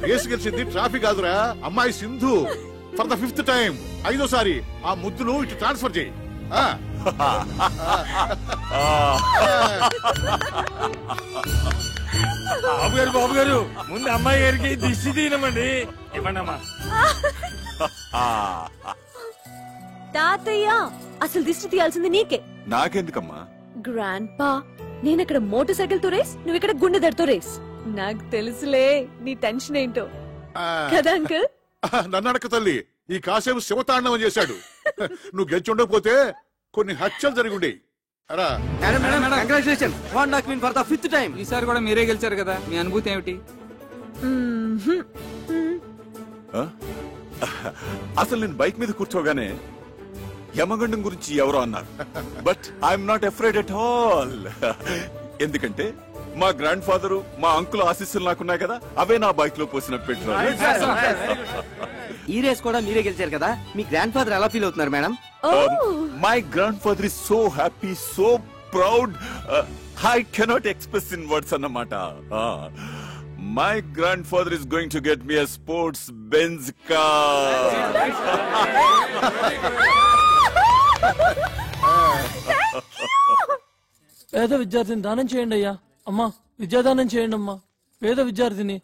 Race గెలిచింది traffic కాదురా, అమ్మాయి Sindhu. For the 5th time, 5వ సారి ఆ ముద్దులు ఇటు ట్రాన్స్ఫర్ చేయి. బాబు గారు ముందు అమ్మాయి గారికి దిష్టి తీయమండి. ఇవ్వండమ్మా. తాతయ్య అసలు దిష్టి తీయాల్సింది నీకే. నాకెందుకమ్మా? గ్రాండ్ పా, నేనక్కడ మోటార్ సైకిల్ తో రేస్, నువ్వు ఇక్కడ గుండెదడితో రేస్. నాకు తెలుసులే నీ టెన్షన్ ఏంటో కదా అంకుల్. నన్ను అడక తల్లి, ఈ కాసేపు శివతాండవం చేశాడు. నువ్వు గెలిచి ఉండకపోతే కొన్ని హత్యలు జరిగి ఉండేవి. ఈసారి కూడా మీరే గెలిచారు కదా, మీ అనుభూతి ఏమిటి? అసలు నేను బైక్ మీద కూర్చోగానే యమగండం గురించి ఎవరో అన్నారు. But I'm not afraid at all. ఎందుకంటే మా గ్రాండ్ ఫాదరు, మా అంకుల్ ఆశీస్సులు నాకున్నాయి కదా, అవే నా బైక్ లో పోసిన పెట్రోల్. ఈ రేస్ కూడా మీరే గెలిచారు కదా, మీ గ్రాండ్ ఫాదర్ ఎలా ఫీల్ అవుతున్నారు madam? My grandfather is so happy, so proud, I cannot express in words అన్నమాట. My grandfather is going to get me a sports Benz car. పేద విద్యార్థిని దానం చేయండి అయ్యా. అమ్మా విద్యాదానం చేయండి అమ్మా. పేద విద్యార్థిని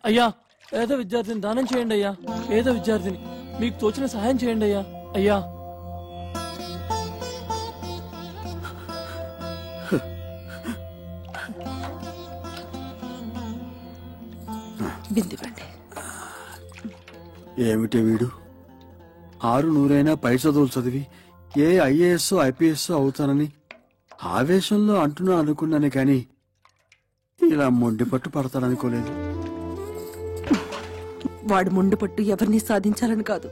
అయ్యా, పేద విద్యార్థిని దానం చేయండి అయ్యా. పేద విద్యార్థిని మీకు తోచిన సహాయం చేయండి అయ్యా. అయ్యా ఏమిటి వీడు 600 పై చదువులు చదివి ఏ ఐఏఎస్ ఐపీఎస్ అవుతానని ఆవేశంలో అంటున్నా అనుకున్నాను, కానీ ఇలా మొండి పట్టు పడతాడనుకోలేదు. వాడు మొండి పట్టు ఎవరిని సాధించాలని కాదు,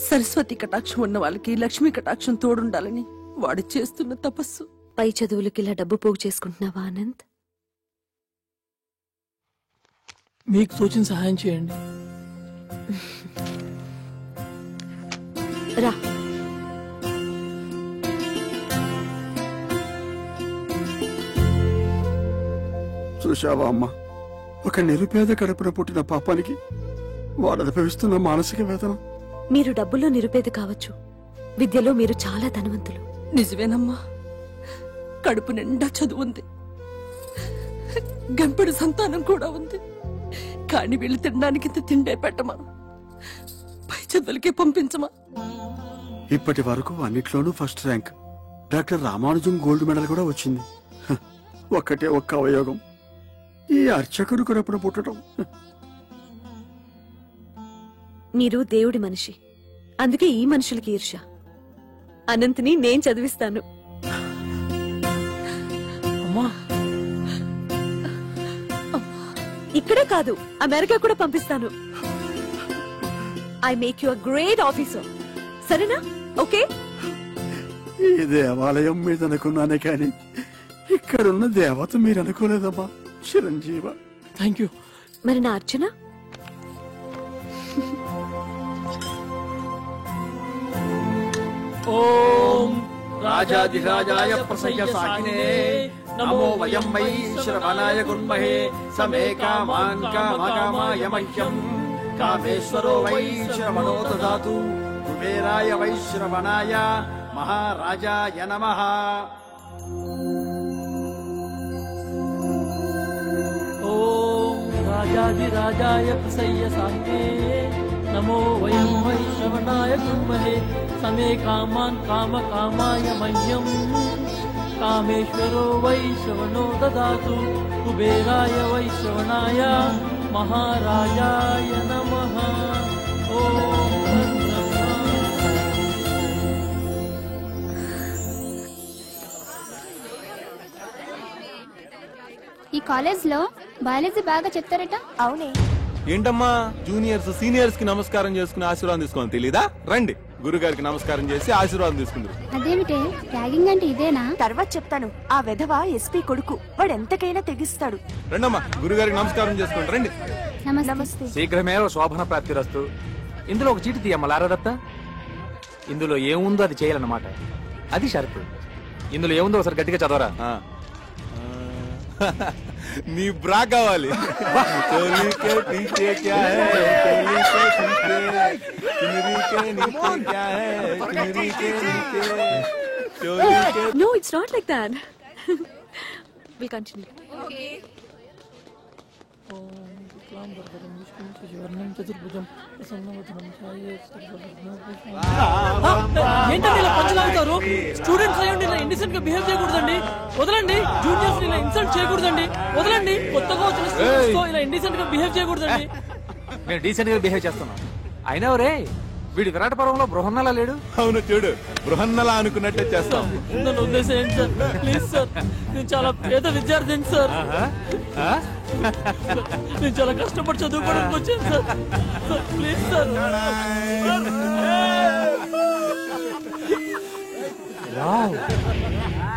సరస్వతి కటాక్షం ఉన్న వాళ్ళకి లక్ష్మీ కటాక్షం తోడుండాలని వాడు చేస్తున్న తపస్సు. పై చదువులకి ఇలా డబ్బు పోగు చేసుకుంటున్నావా ఆనంద్? మీకు తోచిన సహాయం చేయండి. రా. చూశావా అమ్మా, ఒక నిరుపేద కడుపున పుట్టిన పాపానికి వాడు అనుభవిస్తున్న మానసిక వేదన. మీరు డబ్బులో నిరుపేద కావచ్చు, విద్యలో మీరు చాలా ధనవంతులు. నిజమేనమ్మా, కడుపు నిండా చదువుంది, గంపెడు సంతానం కూడా ఉంది. కాని వీళ్ళు తినడానికి తిండే పెట్టమా, పై చదువులకే పంపించమా. ఇప్పటి వరకు అన్నిట్లోనూ first rank. Doctor Ramanujam gold medal కూడా వచ్చింది. ఒక్కటే ఒక్క అవయోగం, ఈ అర్చకుడు కడుపున పుట్టడం. మీరు దేవుడి మనిషి, అందుకే ఈ మనుషులకి ఈర్ష్య. అనంత్ని నేను చదివిస్తాను. ఇక్కడే కాదు, అమెరికా కూడా పంపిస్తాను. I make you a great officer. సరేనా? ఓకే. ఈ దేవాలయం మీద అనుకున్నానే కానీ ఇక్కడున్న దేవత మీరు అనుకోలేదమ్మా. చిరంజీవ. Thank you. మరి నా అర్చన? ఓం రాజాధిరాజాయ ప్రసయ్య సాకినే నమో వయం వై శ్రవణాయ గుర్మహే సమే కామాన్ కామకామాయ మహ్యం కామేశ్వరో వై శ్రవణో దదాతు కుబేరాయ వై శ్రవణాయ మహారాజాయ నమః. ఓం రాజాధిరాజాయ ప్రసయ్య సాకినే నమో వయం వై శ్రవణాయ గుర్మహే సమే కామాన్ కామకామాయ మహ్యం కామేశ్వరో వై శ్రవణో దదాతు కుబేరాయ వై శ్రవణాయ మహారాజాయ నమః. ఈ కాలేజ్ లో బయాలజీ బాగా చెప్తారట. అవునే. ఏంటమ్మా, జూనియర్స్ సీనియర్స్ కి నమస్కారం చేసుకుని ఆశీర్వాదం తీసుకోని తెలీదా? రండి, గురుగారికి నమస్కారం చేసి ఆశీర్వాదం తీసుకుందరు. అదేమిటే ర్యాగింగ్ అంటే ఇదేనా? తర్వాత చెప్తాను. ఆ వెధవ ఎస్పీ కొడుకు, వాడు ఎంతకైనా తెగిస్తాడు. రండమ్మా, గురుగారికి నమస్కారం చేసుకోండి. రండి. నమస్తే. శీఘ్రమే శోభన ప్రాప్తిరస్తు. ఇందులో ఒక చీటి తీయమ్మ లారదత్త. ఇందులో ఏముందో అది చేయాలన్నమాట, అది షరతు. ఇందులో ఏముందో ఒకసారి గట్టిగా చదవరా. నీ బ్రా కావాలి. చోలీ కే పీచే క్యా హై, చోలీ కే పీచే, చునరీ కే నీచే క్యా హై, చునరీ కే నీచే, చోలీ కే. No, it's not like that. We'll continue. Okay. ఏంటండి ఇలా పంచలాగుతారు? స్టూడెంట్స్ అయ్యండి ఇలా ఇండిసెంట్ గా బిహేవ్ చేయకూడదండి. వదలండి. జూనియర్స్ ఇలా ఇన్సల్ట్ చేయకూడదండి. వదలండి. కొత్తగా వచ్చిన స్టూడెంట్స్ తో ఇలా ఇండిసెంట్ గా బిహేవ్ చేయకూడదండి. నేను డీసెంట్ గా బిహేవ్ చేస్తున్నాను. అయినా రే వీడు విరాట పర్వంలో బృహన్నలా లేడు. అవును చూడు, బృహన్నలా అనుకున్నట్టే చేస్తాం. నన్ను ఉద్దేశించండి సార్, ప్లీజ్ సార్. నేను చాలా పేద విద్యార్థిని సార్. నేను చాలా కష్టపడి చదువుకోవడానికి వచ్చాను సార్. Please sir.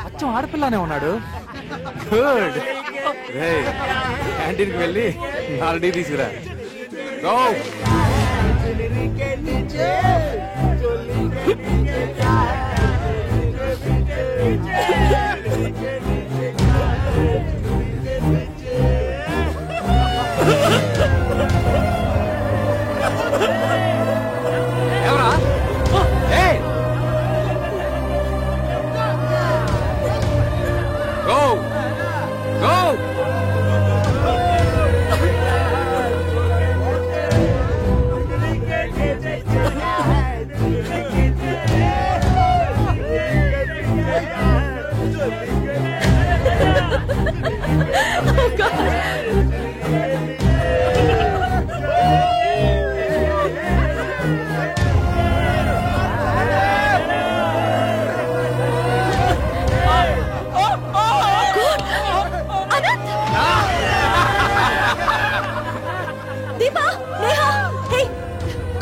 అచ్చం ఆడపిల్లనే ఉన్నాడు. గుడ్. క్యాంటీన్కి వెళ్ళి 4 టీ తీసుకురా. గో. ఎవరా? Go go. Oh God. Deepa, Neha, hey,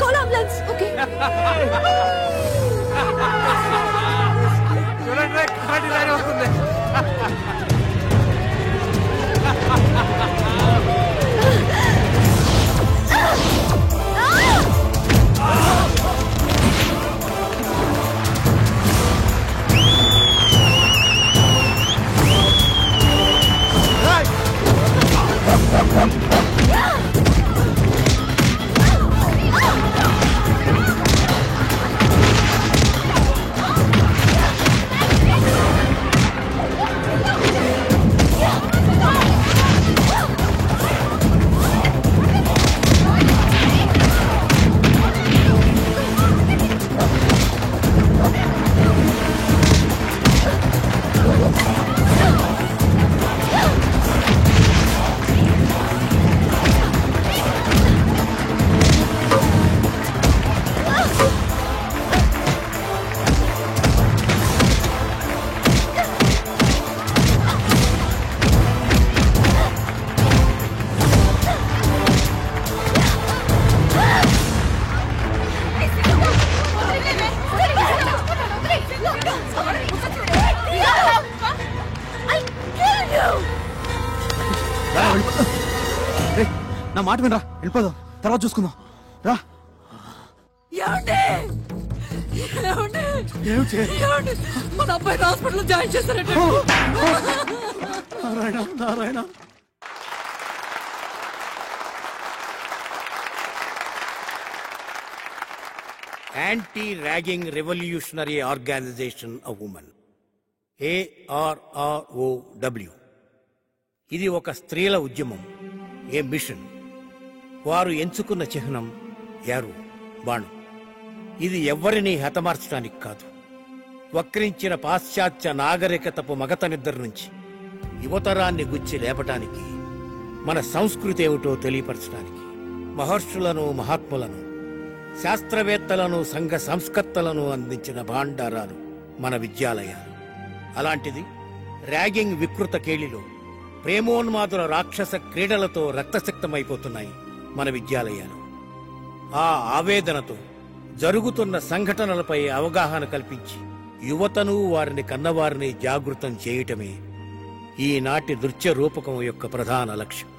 call ambulance, okay? చూడండి కరాటే లైన్ వస్తుంది. నా మాట వినరా, వెళ్ళిపోదాం, తర్వాత చూసుకుందాం రా. మన అబ్బాయి హాస్పిటల్ జాయిన్ చేస్తారంటే. Narayana Narayana. Anti-Ragging Revolutionary Organization of Women, ARROW. ఇది ఒక స్త్రీల ఉద్యమం, ఏ మిషన్. వారు ఎంచుకున్న చిహ్నం యారు, బాణం. ఇది ఎవ్వరినీ హతమార్చడానికి కాదు, వక్రించిన పాశ్చాత్య నాగరికతపు మగతనిద్దర నుంచి యువతరాన్ని గుచ్చి లేపటానికి, మన సంస్కృతి ఏమిటో తెలియపరచడానికి. మహర్షులను, మహాత్ములను, శాస్త్రవేత్తలను, సంఘ సంస్కర్తలను అందించిన భాండారాలు మన విద్యాలయాలు. అలాంటిది ర్యాగింగ్ వికృత కేళిలో ప్రేమోన్మాదుల రాక్షస క్రీడలతో రక్తసిక్తమైపోతున్నాయి మన విద్యాలయాలు. ఆ ఆవేదనతో జరుగుతున్న సంఘటనలపై అవగాహన కల్పించి యువతను, వారిని కన్నవారిని జాగృతం చేయటమే ఈనాటి నృత్య రూపకం యొక్క ప్రధాన లక్ష్యం.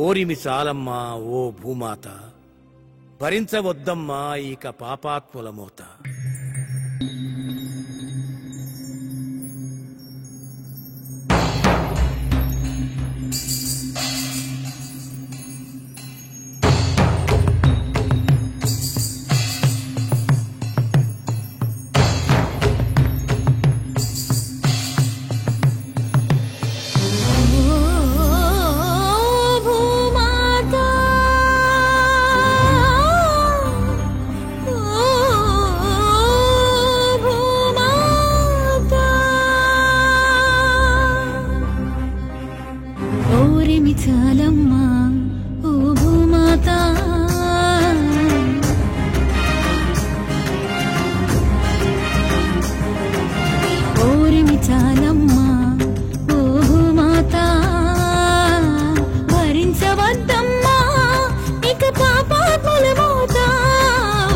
ఓరిమి చాలమ్మా ఓ భూమాత, భరించవద్దమ్మా ఇక పాపాత్ముల మోత. చాలమ్మా ఓ భూమాత ఓరిమి చాలమ్మా ఓ భూమాత భరించవద్దమ్మా ఇక పాపాత్ముల మోత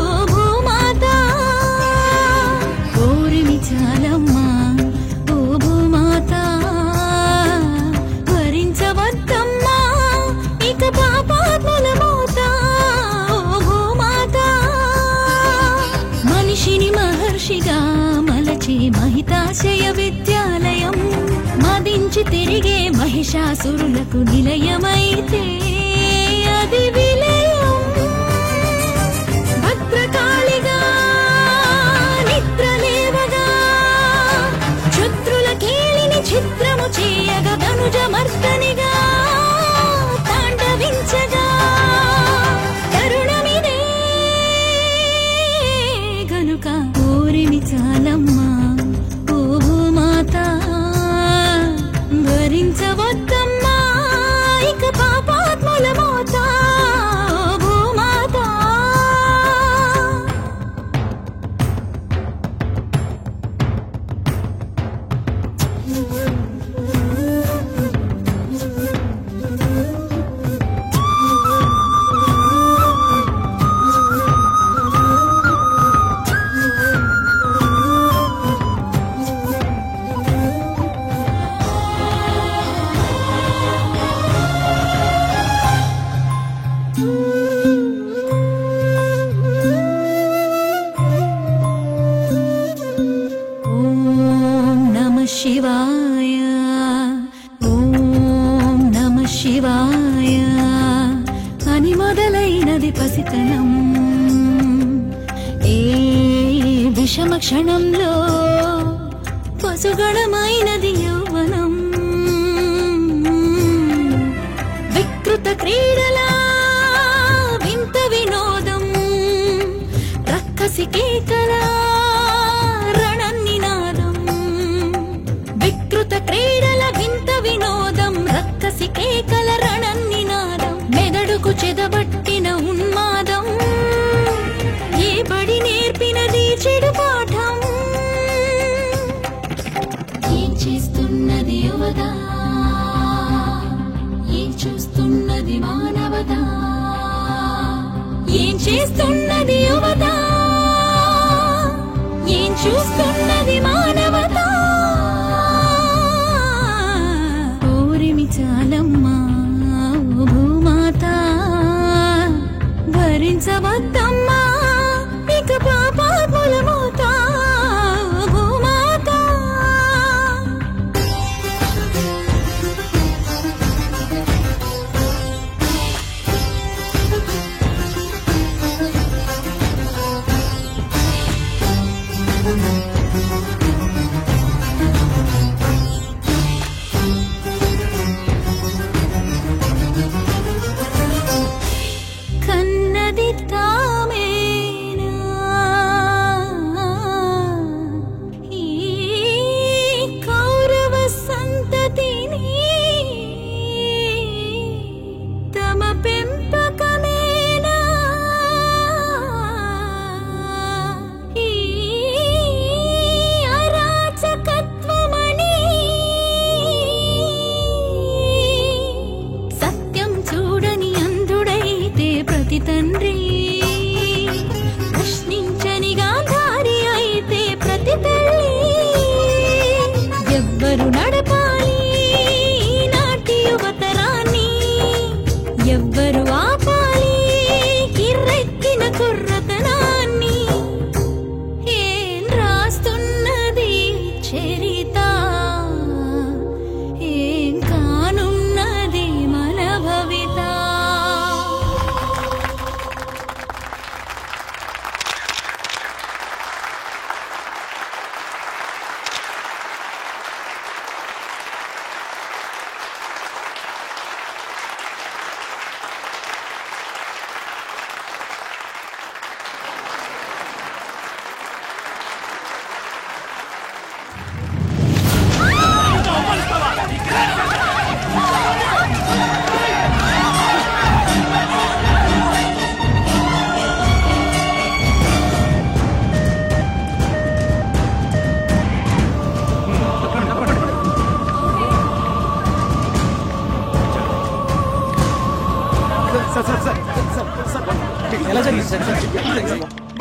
ఓ భూమాత ఓరిమి చాలమ్మా ఓ భూమాత భరించవద్దమ్మా ఇక పాపాత్ముల మోత ఓ భూమాత మనిషిని మహర్షిగా మలచి మహితాశయ విద్యాలయం మదించి తిరిగే మహిషాసురులకు నిలయమైతే అది విలయం భద్రకాళిగా నిద్రలేవగా శత్రుల కేళిని చిత్రము చేయగా ధనుజమర్దనిగా తాండవించగా తరుణమిదే గనుక ఓరిమి చాలమ్మా ఓ భూమాత భరించవద్దమ్మా ఇక పాపాత్ముల మోత ఓ భూమాత ఓం నమః శివాయ ఓం నమః శివాయ అని మొదలైనది పసితనం ఏ విషమ క్షణంలో పసుగణమైనది యౌవనం వికృత క్రీడలా వింత వినోదం రక్కసి కేకలా రణనినాదం వికృత క్రీడల వింత వినోదం రక్కసి కేకల రణనినాదం మెదడుకు చెదబట్టిన ఉన్మాదం ఏ బడి నేర్పినది చెడు పాఠం ఏం చేస్తున్నది యువత ఏం చూస్తున్నది మానవత ఏం చేస్తున్నది యువత ఏం చూస్తున్నది మానవత ఓరిమి చాలమ్మా ఓ భూమాత భరించవద్దమ్మా ఇక పాపాత్ముల మోత ఓ భూమాత కన్నది తా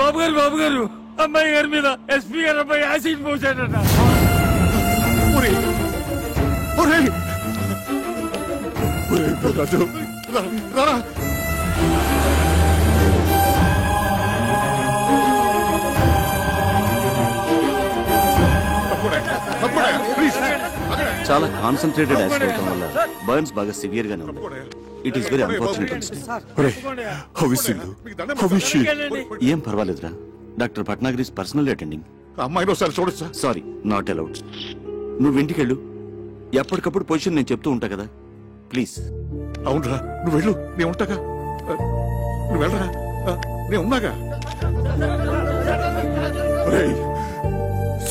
బాబు గారు అమ్మాయి గారి మీద ఎస్పీ గారు అబ్బాయి యాసిడ్ పోసాడట. చాలా కాన్సన్ట్రేటెడ్ యాసిడ్ అవడం వల్ల బర్న్స్ బాగా సివియర్ గానే ఉంది. It is very unfortunate. ఏం పర్వాలేదురా. Doctor Patnagar is personally attending. అమ్మాయిని ఒకసారి చూడొచ్చా? Sorry, not allowed. నువ్వు ఇంటికెళ్ళు. ఎప్పటికప్పుడు పొజిషన్ నేను చెప్తూ ఉంటా కదా, ప్లీజ్. అవునరా, నువ్వు వెళ్ళు, నేను ఉంటాగా. నువ్వు వెళ్ళరా, నేను ఉన్నాగా.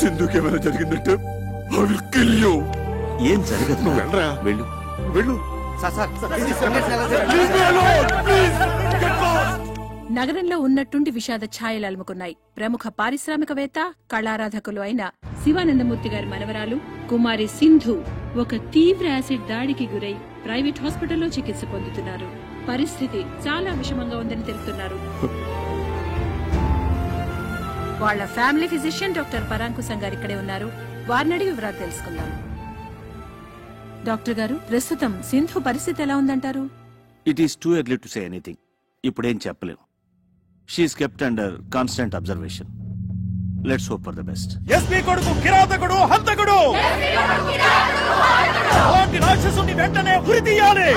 సింధుకి ఏమైనా జరిగిందంటే ఏం జరగదు. నువ్వు వెళ్ళరా, వెళ్ళు వెళ్ళు. నగరంలో ఉన్నట్టుండి విషాద ఛాయలు అలుముకున్నాయి. ప్రముఖ పారిశ్రామికవేత్త, కళారాధకులు అయిన శివానందమూర్తి గారి మనవరాలు కుమారి సింధు ఒక తీవ్ర యాసిడ్ దాడికి గురై ప్రైవేట్ హాస్పిటల్లో చికిత్స పొందుతున్నారు. పరిస్థితి చాలా విషమంగా ఉందని తెలుపుతున్నారు. వాళ్ల ఫ్యామిలీ ఫిజిషియన్ డాక్టర్ పరాంకుశం గారు ఇక్కడే ఉన్నారు. వారిని అడిగి వివరాలు తెలుసుకుందాం. డాక్టర్ గారు, ప్రస్తుతం సింధు పరిస్థితి ఎలా ఉందంటారు? It is too early to say anything. ఇప్పుడేం చెప్పలేము. She's kept under constant observation. Let's hope for the best. SP కొడుకు కిరాతకుడు, హంతకుడు, అలాంటి రాక్షసుని వెంటనే ఉరి తీయాలి.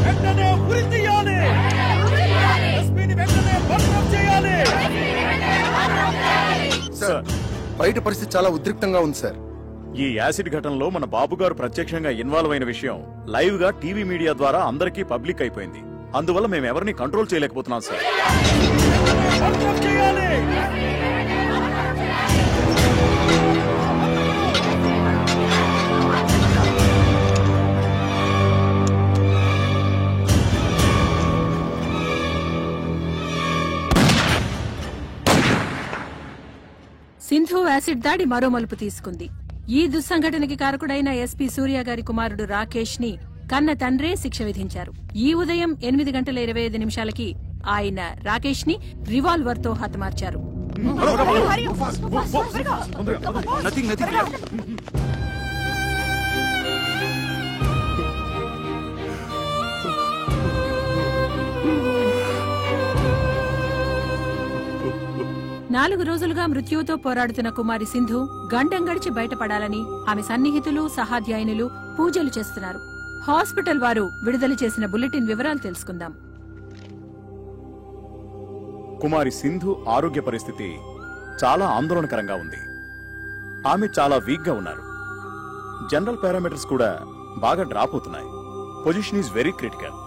వెంటనే ఉరి తీయాలి. ఎస్పీని వెంటనే భద్రం చేయాలి. సార్, బయట పరిస్థితి చాలా ఉద్రిక్తంగా ఉంది సార్. ఈ యాసిడ్ ఘటనలో మన బాబు గారు ప్రత్యక్షంగా ఇన్వాల్వ్ అయిన విషయం లైవ్ గా టీవీ మీడియా ద్వారా అందరికీ పబ్లిక్ అయిపోయింది. అందువల్ల మేము ఎవరిని కంట్రోల్ చేయలేకపోతున్నాం సార్. సింధు యాసిడ్ దాడి మరో మలుపు తీసుకుంది. ఈ దుస్సంఘటనకి కారకుడైన ఎస్పీ సూర్య గారి కుమారుడు రాకేష్ ని కన్న తండ్రే శిక్ష విధించారు. ఈ ఉదయం 8:25 ఆయన రాకేష్ ని రివాల్వర్ తో హతమార్చారు. నాలుగు రోజులుగా మృత్యువుతో పోరాడుతున్న కుమారి సింధు గండం గడిచి బయటపడాలని ఆమె సన్నిహితులు, సహాధ్యాయునులు పూజలు చేస్తున్నారు. హాస్పిటల్ వారు విడుదల చేసిన బులెటిన్ వివరాలు తెలుసుకుందాం. కుమారి సింధు ఆరోగ్య పరిస్థితి చాలా ఆందోళనకరంగా ఉంది. ఆమె చాలా వీక్ గా ఉన్నారు. జనరల్ పారామీటర్స్ కూడా బాగా డ్రాప్ అవుతున్నాయి. Position is very critical.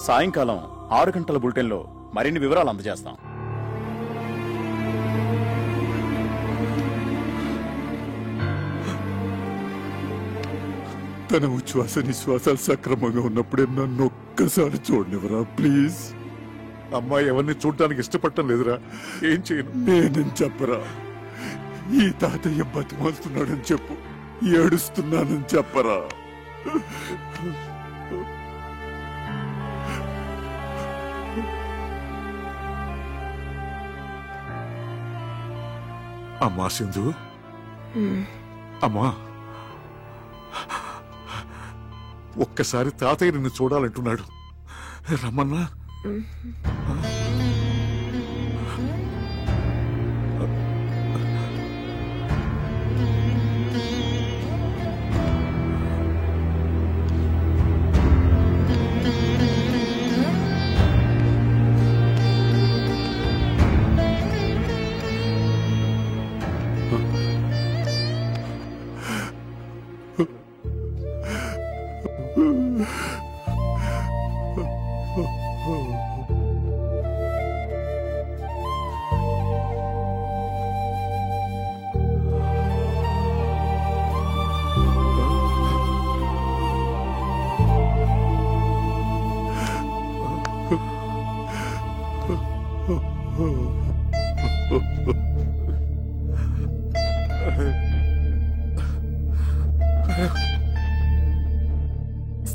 సాయంకాలం 6 గంటల బులెటిన్ లో మరిన్ని వివరాలు అందజేస్తాం. తన ఉచ్ఛ్వాస నిశ్వాసాలు సక్రమంగా ఉన్నప్పుడే నన్ను ఒక్కసారి చూడనివరా ప్లీజ్. అమ్మాయి ఎవరిని చూడటానికి ఇష్టపడటం లేదురా. ఏం చేయను? నేనేం చెప్పరా. ఈ తాతయ్య బతిమాలుతున్నాడని చెప్పు, ఏడుస్తున్నానని చెప్పరా. అమ్మా సింధు, అమ్మా, ఒక్కసారి తాతయ్య నిన్ను చూడాలంటున్నాడు. రమ్మన్నా.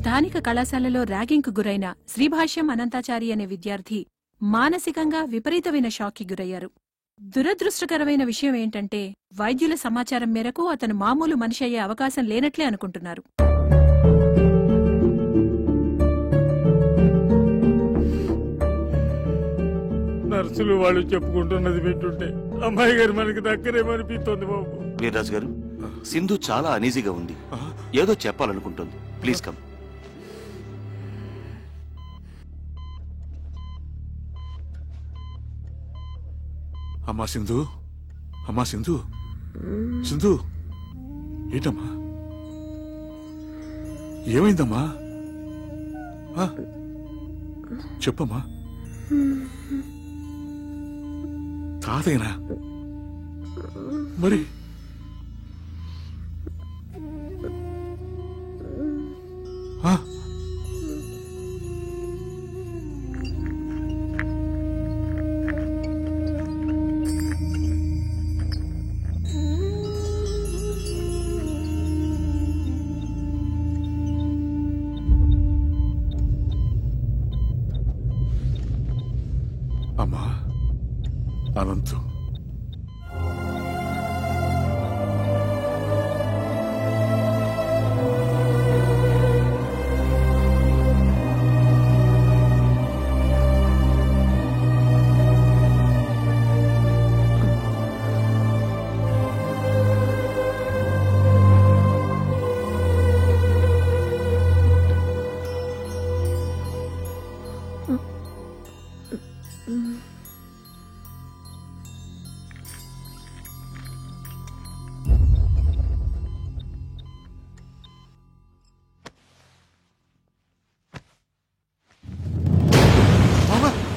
స్థానిక కళాశాలలో ర్యాగింగ్కు గురైన శ్రీభాష్యం అనంతాచారి అనే విద్యార్థి మానసికంగా విపరీతమైన షాక్కి గురయ్యారు. దురదృష్టకరమైన విషయం ఏంటంటే వైద్యుల సమాచారం మేరకు అతను మామూలు మనిషి అయ్యే అవకాశం లేనట్లే అనుకుంటున్నారు. నర్సులు వాళ్ళు చెప్పుకుంటున్నది వింటుంటే అమ్మాయి గారు మనకి దక్కరేమనిపిస్తోంది బాబు. వీర్రాజు గారు, సింధు చాలా అనీజీగా ఉంది, ఏదో చెప్పాలనుకుంటుంది. Please come. అమ్మా సింధు, అమ్మా సింధు, సింధు, ఏంటమ్మా, ఏమైందమ్మా? చెప్పమ్మా. తాతయ్యనా? మరి అమ్మా అనంతు,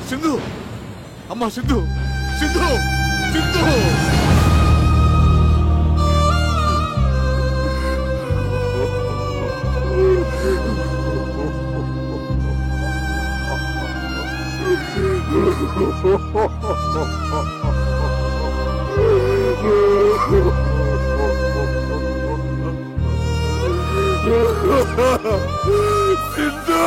సింధు, అమ్మా సింధు, సింధు, సింధు. సింధు.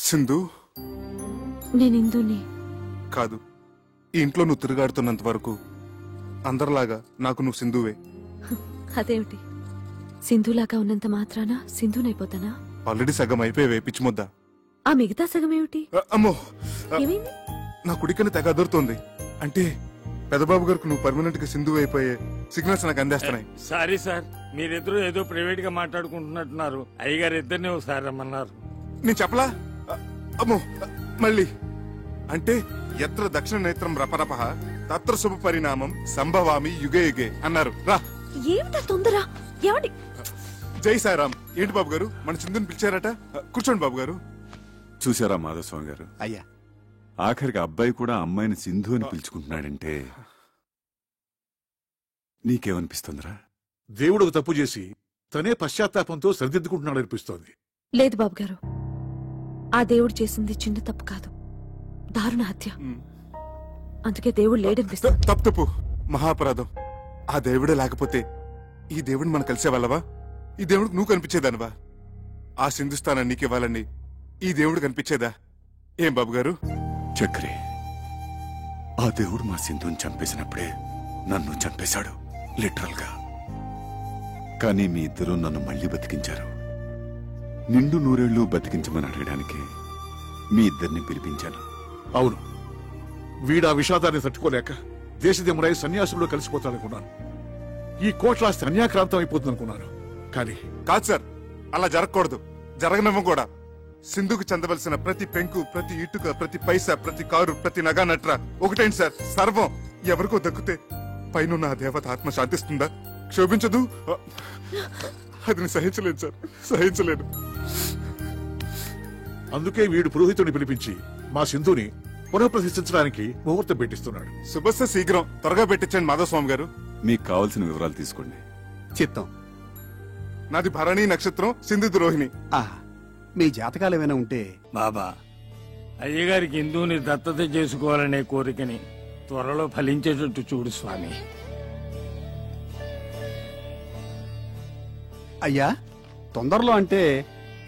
సింధు, నేను ఇందుని కాదు. ఈ ఇంట్లో నువ్వు తిరుగాడుతున్నంత వరకు అందరిలాగా నాకు నువ్వు సింధువే. అదేమిటి, సింధులాగా ఉన్నంత మాత్రాన సింధునైపోతానా? ఆల్రెడీ సగం అయిపోయావే పిచ్చిముద్దా. ఆ మిగతా సగం ఏమిటి? అమ్మో, ఏమైంది? నా కుడికని తెగ అదురుతోంది. అంటే పెదబాబు గారికి నువ్వు పర్మనెంట్ గా సింధు అయిపోయే సిగ్నల్స్ నాకు అందేస్తున్నాయి. సారీ సార్, మీరిద్దరూ ఏదో ప్రైవేట్ గా మాట్లాడుకుంటున్నట్టున్నారు. అయ్యగారు ఇద్దరిని ఒకసారి రమ్మన్నారు. నేను చెప్పలా? అమ్మో, మళ్ళీ అంటే ఎత్ర దక్షిణ నేత్రం రపరప తత్ర శుభ పరిణామం సంభవామి యుగే యుగే అన్నారు. రా ఏమిటా తొందర? ఏమండి? జై సాయిరామ్. ఏంటి బాబు గారు మన సింధుని పిలిచారట? కూర్చోండి బాబు గారు. చూసారా మాధవస్వామి గారు? అయ్యా, ఆఖరికి అబ్బాయి కూడా అమ్మాయిని సింధు అని పిలుచుకుంటున్నాడంటే నీకేమనిపిస్తుందిరా? దేవుడు ఒక తప్పు చేసి తనే పశ్చాత్తాపంతో సరిదిద్దుకుంటున్నాడు అనిపిస్తోంది. లేదు బాబు గారు, ఆ దేవుడు చేసింది చిన్న తప్పు కాదు, దారుణ హత్య. అందుకే దేవుడు లేడనిపిస్తుంది. తప్పు, మహాపరాధం. ఆ దేవుడే లేకపోతే ఈ దేవుడిని మనం కలిసేవాళ్ళవా? ఈ దేవుడికి నువ్వు కనిపించేదానివా? ఆ సింధు స్థానాన్ని నీకు ఇవ్వాలని ఈ దేవుడు కనిపించేదా? ఏం బాబు గారు? చక్రి, ఆ దేవుడు మా సింధుని చంపేసినప్పుడే నన్ను చంపేశాడు, లిటరల్ గా. కానీ మీ ఇద్దరు నన్ను మళ్ళీ బతికించారు. నిండు నూరేళ్లు బతికించమని అడగడానికి మీ ఇద్దరిని పిలిపించాను. అవును, వీడా విషాదాన్ని తట్టుకోలేక దేశదేముడై సన్యాసుల్లో కలిసిపోతాడనుకున్నాను. ఈ కోట్లాస్తి అన్యాక్రాంతం అయిపోతుందనుకున్నాను. కానీ కాదు సార్, అలా జరగకూడదు, జరగనివ్వం కూడా. సింధుకు చెందవలసిన ప్రతి పెంకు, ప్రతి ఇటుక, ప్రతి పైసా, ప్రతి కారు, ప్రతి నగా నట్ర ఒకటేంటి సార్, సర్వం ఎవరికో దక్కితే పైన ఆ దేవత ఆత్మ శాంతిస్తుందా? క్షోభించదు. అది నేను సహించలేను సార్, సహించలేను. అందుకే వీడు పురోహితుడిని పిలిపించి మా సింధుని పునఃప్రతిష్ఠించడానికి ముహూర్తం పెట్టిస్తున్నాడు. శుభస్య శీఘ్రం, త్వరగా పెట్టించండి మాధవస్వామి గారు. మీకు కావాల్సిన వివరాలు తీసుకోండి. చిత్తం. నాది భరణి నక్షత్రం, సింధు ద్రోహిణి. మీ జాతకాలు ఏమైనా ఉంటే బాబా, అయ్యగారికి హిందువుని దత్తత చేసుకోవాలనే కోరికని త్వరలో ఫలించేటట్టు చూడు స్వామి. అయ్యా, తొందరలో అంటే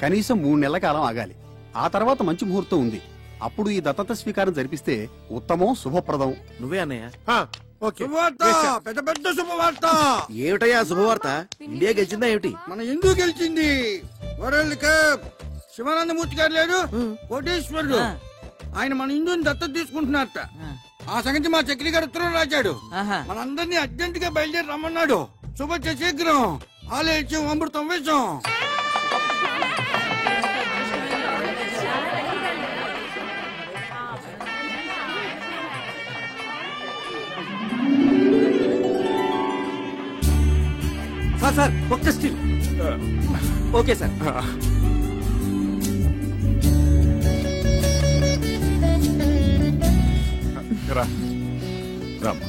కనీసం 3 నెలల కాలం ఆగాలి. ఆ తర్వాత మంచి ముహూర్తం ఉంది. అప్పుడు ఈ దత్తత స్వీకారం జరిపిస్తే ఉత్తమం, శుభప్రదం. నువ్వే అన్నయ్య. పెద్ద పెద్ద శుభవార్త. ఏమిటయ్యా శుభవార్త? ఇండియా గెలిచిందా ఏమిటి? మన హిందూ గెలిచింది. World cup. శివానందమూర్తి గారు లేడు, కోటేశ్వరుడు, ఆయన మన హిందూని దత్తత తీసుకుంటున్నారట. ఆ సంగతి మా చక్రి గారు ఉత్తరం రాశాడు. మనందరినీ అర్జెంట్ గా బయలుదేరి రమ్మన్నాడు. శుభ శీఘ్రం. ఆలయం అమృతం వేషం. సార్ ఒక్క స్టిల్. Okay sir. రామ్,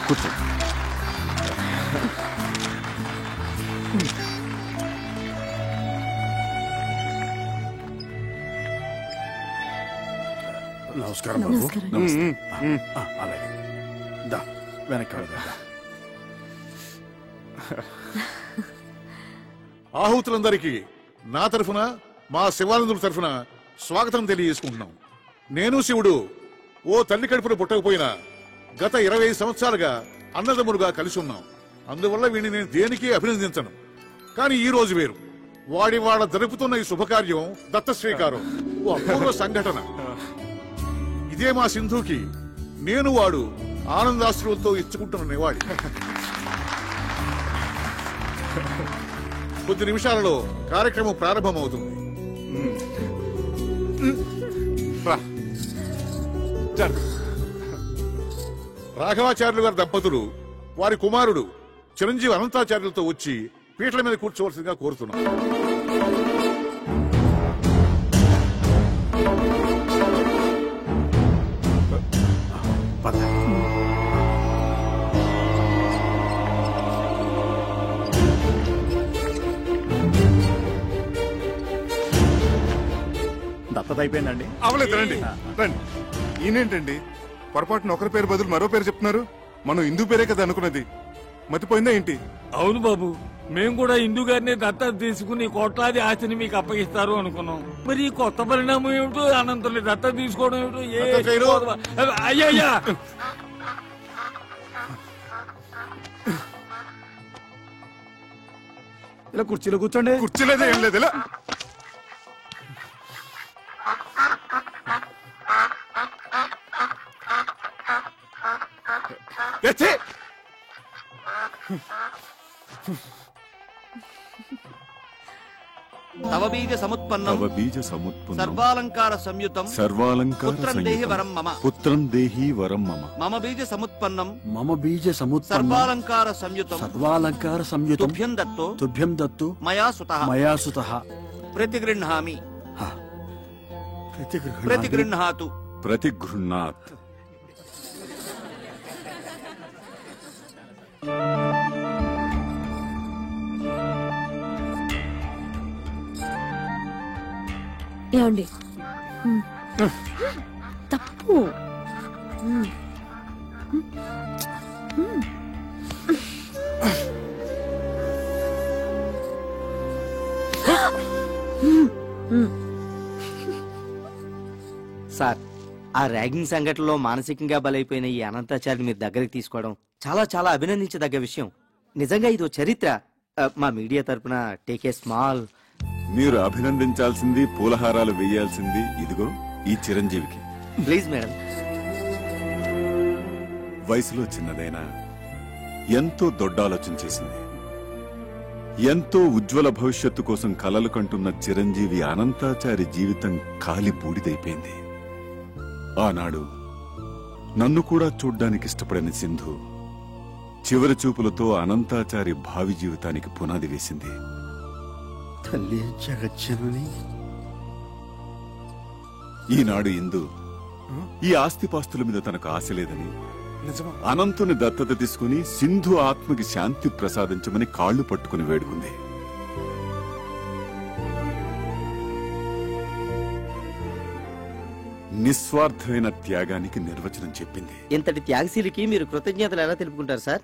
కూర్చో. నమస్కారం బాబు. అలాగే దా, వెనక్కి వెళ్దాం. ఆహుతులందరికీ నా తరఫున, మా శివానందుల తరఫున స్వాగతం తెలియజేసుకుంటున్నాం. నేను శివుడు ఓ తల్లి కడుపున పుట్టకపోయినా గత 20 సంవత్సరాలుగా అన్నదమ్ములుగా కలిసి ఉన్నాం. అందువల్ల వీడిని నేను దేనికి అభినందించను. కానీ ఈ రోజు వేరు. వాళ్ళ జరుపుతున్న ఈ శుభకార్యం దత్త స్వీకారం ఓ అపూర్వ సంఘటన. ఇదే మా సింధుకి నేను వాడు ఆనందాశ్రువులతో ఇచ్చుకుంటున్న నివాళి. కొద్ది నిమిషాలలో కార్యక్రమం ప్రారంభమవుతుంది. రాఘవాచార్యులు గారి దంపతులు వారి కుమారుడు చిరంజీవి అనంతాచార్యులతో వచ్చి పీటల మీద కూర్చోవలసిందిగా కోరుతున్నాం. దత్తత అయిపోయిందండి. అవలేదు, రండి రండి. ఈయనేంటండి పొరపాటున ఒకరి పేరు బదులు మరో పేరు చెప్తున్నారు? మనం హిందూ పేరే కదా అనుకున్నది, మతిపోయిందా ఏంటి? అవును బాబు, మేము కూడా హిందూ గారిని దత్తత తీసుకుని కోట్లాది ఆస్తిని మీకు అప్పగిస్తారు అనుకున్నాం. మరి ఈ కొత్త పరిణామం ఏమిటో, అనంతరం దత్తత తీసుకోవడం ఏమిటో. అయ్యయ్యా, ఇలా కుర్చీలో కూర్చోండి. కుర్చీలేదే ఏం లేదు, ఇలా తవబీజ సముత్పన్నం తవబీజ సముత్పన్నం సర్వాలంకార సంయుతం సర్వాలంకార పుత్రం దేహి వరం మమ పుత్రం దేహి వరం మమ మమ బీజ సముత్పన్నం మమ బీజ సముత్పన్నం సర్వాలంకార సంయుతం సర్వాలంకార సంయుతం తుభ్యం దత్తో మయా సుతః ప్రతిగృహ్ణామి ప్రతిగృహ్ణాతు ప్రతిగృహ్ణాత్. ఏమండి తప్పు. సార్, ఆ ర్యాగింగ్ సంఘటనలో మానసికంగా బలైపోయిన ఈ అనంతాచారిని మీరు దగ్గరికి తీసుకోవడం చాలా చాలా అభినందించదగ్గ విషయం. నిజంగా ఇదో చరిత్ర. మా మీడియా తరపున టేక్ ఏ స్మాల్. మీరు అభినందించాల్సింది, పూలహారాలు వేయాల్సింది ఇదిగో ఈ చిరంజీవికి. Please madam. వయసులో చిన్నదైనా ఎంతో దొడ్డాలోచన చేసింది. ఎంతో ఉజ్వల భవిష్యత్తు కోసం కలలు కంటున్న చిరంజీవి అనంతాచారి జీవితం కాలి బూడిదైపోయింది. ఆనాడు నన్ను కూడా చూడ్డానికి ఇష్టపడని సింధు చివరి చూపులతో అనంతాచారి భావి జీవితానికి పునాది వేసింది. తల్లి జగజ్జనని. ఈనాడు ఇందు ఈ ఆస్తిపాస్తుల మీద తనకు ఆశ లేదని అనంతుని దత్తత తీసుకుని సింధు ఆత్మకి శాంతి ప్రసాదించమని కాళ్లు పట్టుకుని వేడుకుంది. నిస్వార్థమైన త్యాగానికి నిర్వచనం చెప్పింది. ఇంతటి త్యాగశీలికి మీరు కృతజ్ఞతలు ఎలా తెలుపుకుంటారు సార్?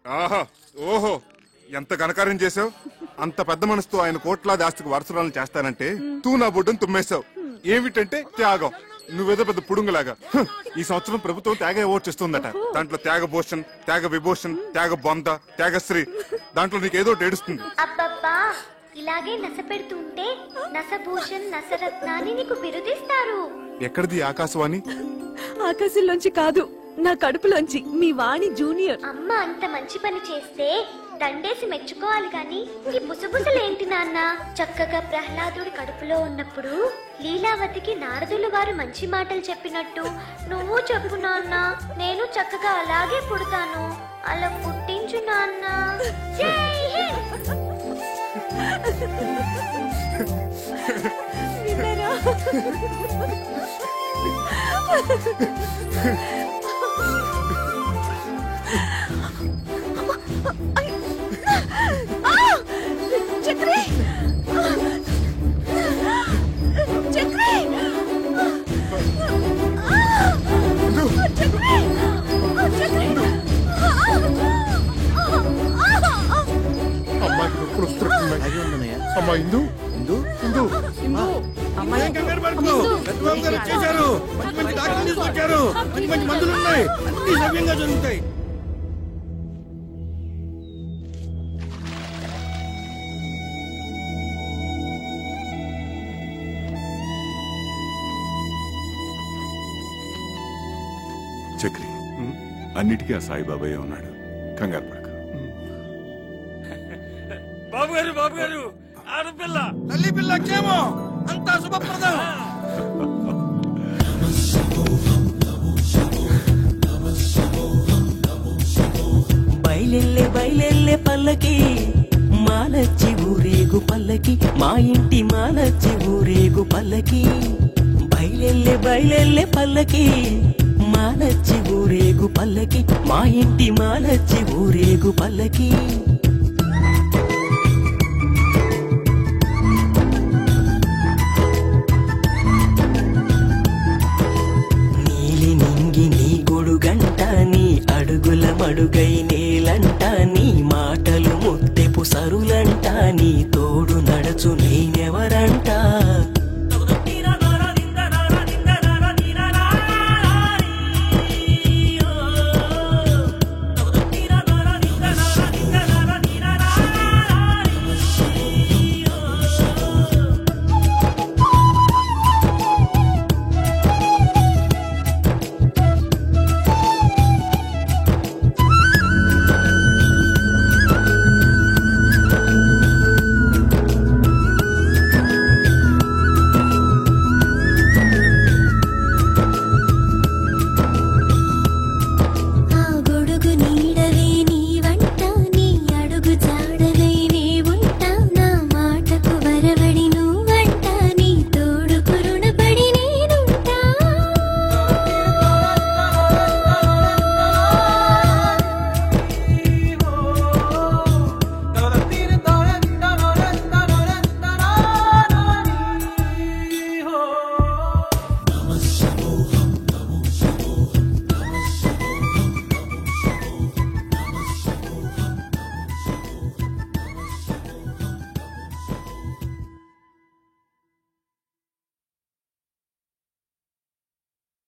ఆహా, ఓహో, ఎంత ఘనకార్యం చేసావు. అంత పెద్ద మనసుతో ఆయన కోట్లాది ఆస్తికి వారసురాలను చేస్తానంటే తూ నా బొడ్డును తుమ్మేశావు. ఏమిటంటే త్యాగం. నువ్వేదో పెద్ద పుడుంగులాగా. ఈ సంవత్సరం ప్రభుత్వం త్యాగ అవార్డు చేస్తుందట. దాంట్లో త్యాగ భూషణ్, త్యాగ విభూషణ్, త్యాగ బొంద, త్యాగశ్రీ, దాంట్లో నీకేదో ఏడుస్తుంది. అబ్బబ్బా, ఇలాగే నస పెడుతుంటే నసభూషణ్ నసరత్నాన్ని నీకు బిరుదిస్తారు. ఎక్కడిది ఆకాశవాణి? ఆకాశంలోంచి కాదు, నా కడుపులోంచి. మీ వాణి జూనియర్. అమ్మ అంత మంచి పని చేస్తే దండేసి మెచ్చుకోవాలి గాని ఈ బుసబుసలేంటి నాన్న? చక్కగా ప్రహ్లాదుడి కడుపులో ఉన్నప్పుడు లీలావతికి నారదులు వారు మంచి మాటలు చెప్పినట్టు నువ్వు చెప్పు నాన్న. నేను చక్కగా అలాగే పుడతాను. అలా పుట్టించు నాన్న. జై హింద్. చక్రి, చక్రి, అమ్మాయికి నొప్పులు వస్తున్నాయి. అమ్మా ఇందు, ఇందు, ఇందు, ఏం కంగారు పడకు. పెద్దబాబు గారు వచ్చేశారు. మంచి మంచి డాక్టర్లు తీసుకొచ్చారు. మంచి మంచి మందులు ఉన్నాయి. అన్ని సవ్యంగా జరుగుతాయి. చక్రి, అన్నిటికీ ఆ సాయిబాబాయే ఉన్నాడు. కంగారు పడక. బాబు గారు, బాబు గారు, ఆడపిల్ల, తల్లి పిల్ల క్షేమం, అంతా శుభప్రదం. బయలెల్లే బయలెల్లే పల్లకి మాలచ్చి ఊరేగు పల్లకి, మా ఇంటి మాలచ్చి ఊరేగు పల్లకి. బయలెల్లే బయలెల్లే పల్లకి మాలచ్చి ఊరేగు పల్లకి, మా ఇంటి మాలచ్చి ఊరేగు పల్లకి. నీలి నింగి నీ గొడుగంట, నీ అడుగుల మడుగై నేలంట, నీ మాటలు ముత్తెపు సరులంట, నీ తోడు